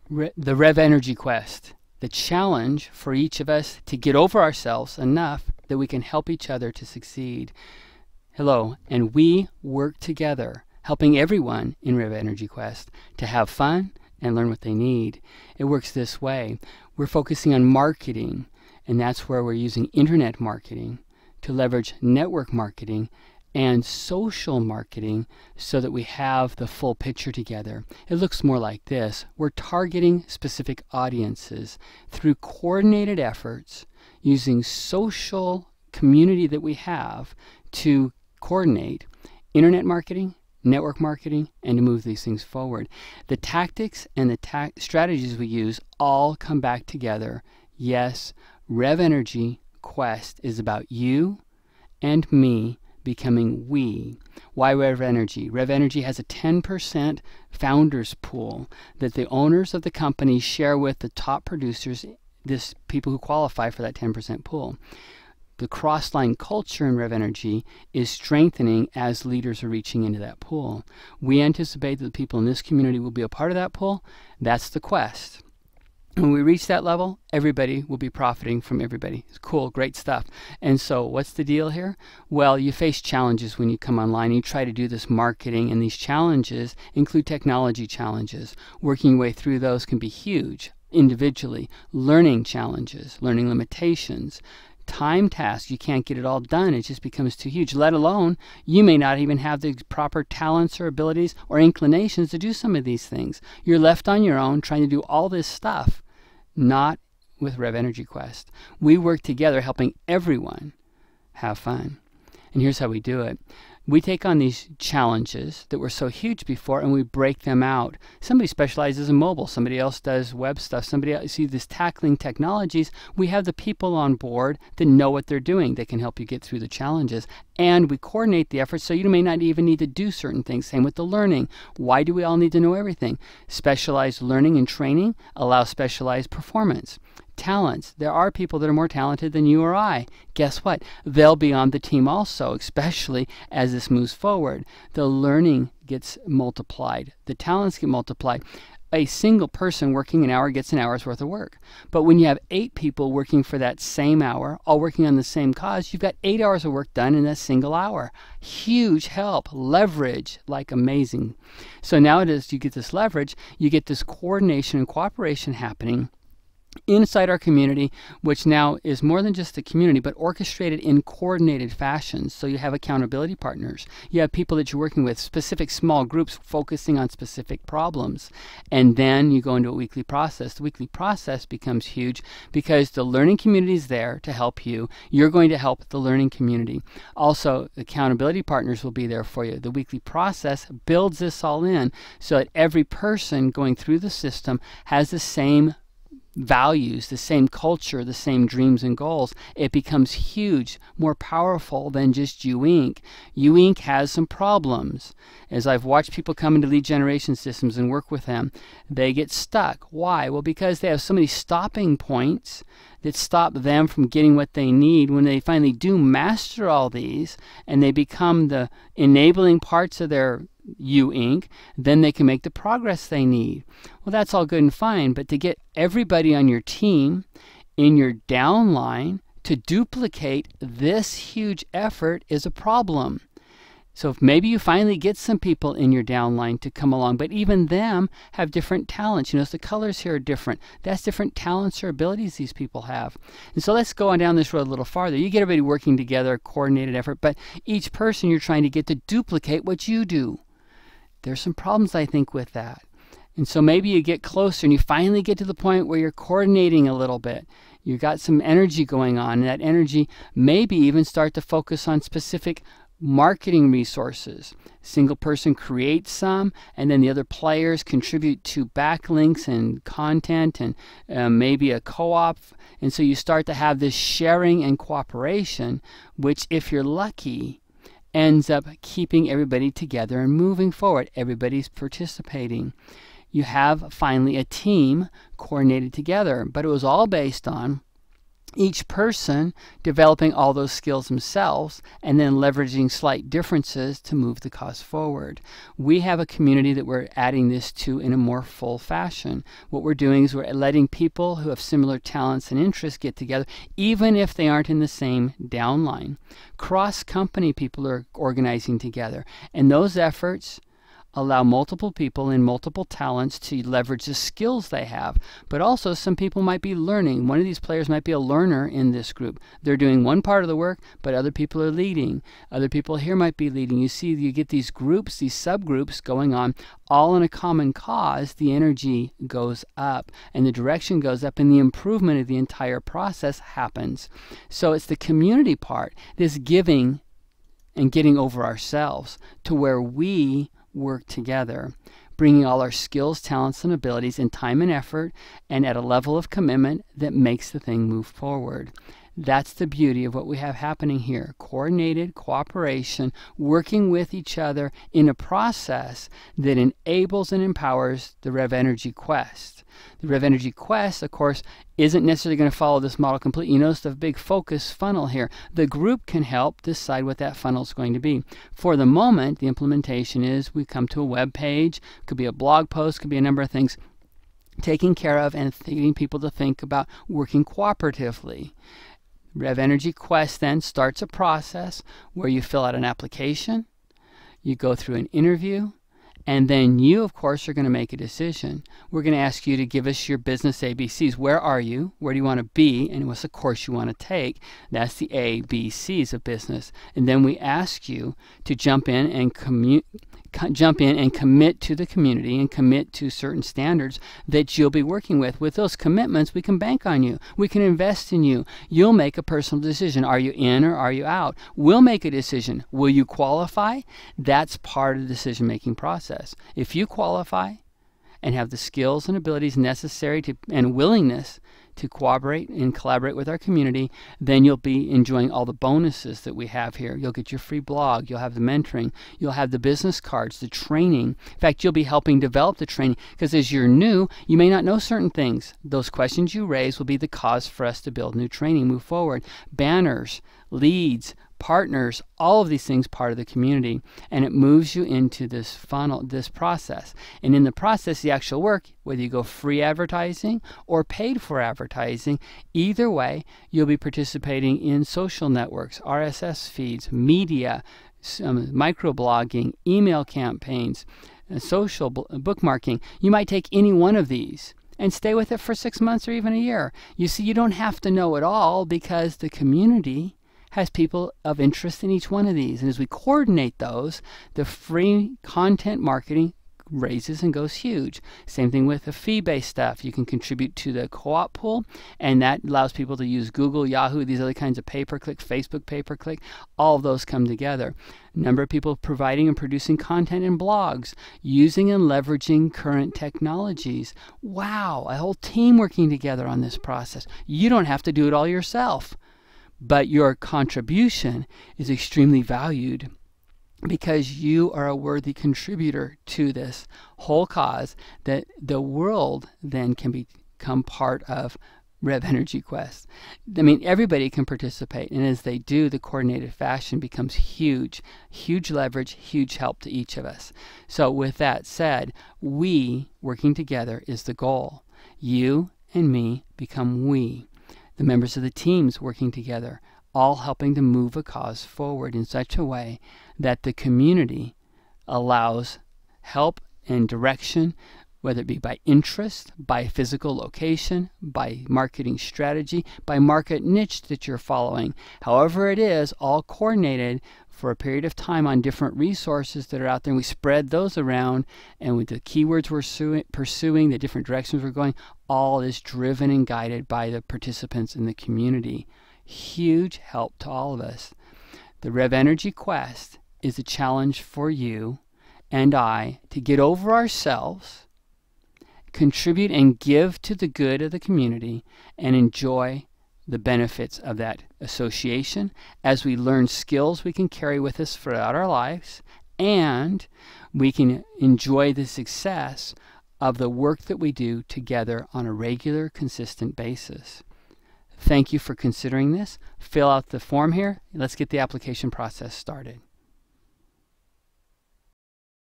the RevvNRG quest, the challenge for each of us to get over ourselves enough that we can help each other to succeed. Hello, and we work together, helping everyone in RevvNRG quest to have fun and learn what they need. It works this way. We're focusing on marketing, and that's where we're using internet marketing to leverage network marketing and social marketing so that we have the full picture together. It looks more like this. We're targeting specific audiences through coordinated efforts using social community that we have to coordinate internet marketing, network marketing, and to move these things forward. The tactics and the strategies we use all come back together. Yes, RevvNRG Quest is about you and me becoming we. Why RevvNRG? RevvNRG has a 10% founders pool that the owners of the company share with the top producers, people who qualify for that 10% pool. The cross-line culture in RevvNRG is strengthening as leaders are reaching into that pool. We anticipate that the people in this community will be a part of that pool. That's the quest. When we reach that level, everybody will be profiting from everybody. It's cool, great stuff. And so what's the deal here? Well, you face challenges when you come online. You try to do this marketing, and these challenges include technology challenges. Working your way through those can be huge individually. Learning challenges, learning limitations, time tasks. You can't get it all done. It just becomes too huge. Let alone, you may not even have the proper talents or abilities or inclinations to do some of these things. You're left on your own trying to do all this stuff. Not with RevvNRG Quest. We work together helping everyone have fun. And here's how we do it. We take on these challenges that were so huge before and we break them out. Somebody specializes in mobile, somebody else does web stuff, somebody else, see this tackling technologies. We have the people on board that know what they're doing. They can help you get through the challenges. And we coordinate the efforts so you may not even need to do certain things. Same with the learning. Why do we all need to know everything? Specialized learning and training allows specialized performance. Talents. There are people that are more talented than you or I. Guess what? They'll be on the team also, especially as this moves forward. The learning gets multiplied. The talents get multiplied. A single person working an hour gets an hour's worth of work. But when you have 8 people working for that same hour, all working on the same cause, you've got 8 hours of work done in a single hour. Huge help. Leverage, like amazing. So nowadays you get this leverage, you get this coordination and cooperation happening inside our community, which now is more than just a community, but orchestrated in coordinated fashions. So you have accountability partners. You have people that you're working with, specific small groups focusing on specific problems. And then you go into a weekly process. The weekly process becomes huge because the learning community is there to help you. You're going to help the learning community. Also, accountability partners will be there for you. The weekly process builds this all in so that every person going through the system has the same values, the same culture, the same dreams and goals. It becomes huge, more powerful than just U Inc. U Inc. has some problems. As I've watched people come into lead generation systems and work with them, they get stuck. Why? Well, because they have so many stopping points that stop them from getting what they need. When they finally do master all these and they become the enabling parts of their U Inc., then they can make the progress they need. Well, that's all good and fine, but to get everybody on your team, in your downline, to duplicate this huge effort is a problem. So if maybe you finally get some people in your downline to come along, but even them have different talents. You notice the colors here are different. That's different talents or abilities these people have. And so let's go on down this road a little farther. You get everybody working together, coordinated effort, but each person you're trying to get to duplicate what you do. There's some problems, I think, with that. And so maybe you get closer and you finally get to the point where you're coordinating a little bit. You've got some energy going on, and that energy maybe even start to focus on specific marketing resources. Single person creates some, and then the other players contribute to backlinks and content and maybe a co-op. And so you start to have this sharing and cooperation, which, if you're lucky, ends up keeping everybody together and moving forward. Everybody's participating. You have finally a team coordinated together, but it was all based on each person developing all those skills themselves and then leveraging slight differences to move the cause forward. We have a community that we're adding this to in a more full fashion. What we're doing is we're letting people who have similar talents and interests get together, even if they aren't in the same downline. Cross-company people are organizing together, and those efforts allow multiple people in multiple talents to leverage the skills they have. But also some people might be learning. One of these players might be a learner in this group. They're doing one part of the work, but other people are leading. Other people here might be leading. You see, you get these groups, these subgroups going on, all in a common cause. The energy goes up, and the direction goes up, and the improvement of the entire process happens. So it's the community part, this giving and getting over ourselves to where we work together, bringing all our skills, talents, and abilities in time and effort, and at a level of commitment that makes the thing move forward. That's the beauty of what we have happening here. Coordinated cooperation, working with each other in a process that enables and empowers the RevvNRG quest. The RevvNRG quest, of course, isn't necessarily going to follow this model completely. You notice the big focus funnel here. The group can help decide what that funnel is going to be. For the moment, the implementation is we come to a web page, could be a blog post, could be a number of things, taking care of and getting people to think about working cooperatively. RevvNRG Quest then starts a process where you fill out an application, you go through an interview, and then you, of course, are going to make a decision. We're going to ask you to give us your business ABCs. Where are you? Where do you want to be? And what's the course you want to take? That's the ABCs of business. And then we ask you to jump in and commit to the community and commit to certain standards that you'll be working with. With those commitments, we can bank on you. We can invest in you. You'll make a personal decision. Are you in or are you out? We'll make a decision. Will you qualify? That's part of the decision-making process. If you qualify and have the skills and abilities necessary to, and willingness to cooperate and collaborate with our community, then you'll be enjoying all the bonuses that we have here. You'll get your free blog, you'll have the mentoring, you'll have the business cards, the training. In fact, you'll be helping develop the training, because as you're new, you may not know certain things. Those questions you raise will be the cause for us to build new training, move forward. Banners, leads, partners, all of these things part of the community, and it moves you into this funnel, this process. And in the process, the actual work, whether you go free advertising or paid for advertising, either way, you'll be participating in social networks, RSS feeds, media, microblogging, email campaigns, social bookmarking. You might take any one of these and stay with it for 6 months or even a year. You see, you don't have to know it all, because the community has people of interest in each one of these. And as we coordinate those, the free content marketing raises and goes huge. Same thing with the fee-based stuff. You can contribute to the co-op pool, and that allows people to use Google, Yahoo, these other kinds of pay-per-click, Facebook pay-per-click. All of those come together. Number of people providing and producing content in blogs, using and leveraging current technologies. Wow, a whole team working together on this process. You don't have to do it all yourself, but your contribution is extremely valued, because you are a worthy contributor to this whole cause, that the world then can become part of RevvNRG Quest. I mean, everybody can participate, and as they do, the coordinated fashion becomes huge, huge leverage, huge help to each of us. So with that said, we working together is the goal. You and me become we. The members of the teams working together, all helping to move a cause forward in such a way that the community allows help and direction, whether it be by interest, by physical location, by marketing strategy, by market niche that you're following. However it is, all coordinated for a period of time on different resources that are out there, and we spread those around, and with the keywords we're pursuing, the different directions we're going, all is driven and guided by the participants in the community. Huge help to all of us. The RevvNRG Quest is a challenge for you and I to get over ourselves, contribute and give to the good of the community, and enjoy the benefits of that association as we learn skills we can carry with us throughout our lives, and we can enjoy the success of the work that we do together on a regular, consistent basis. Thank you for considering this. Fill out the form here. Let's get the application process started.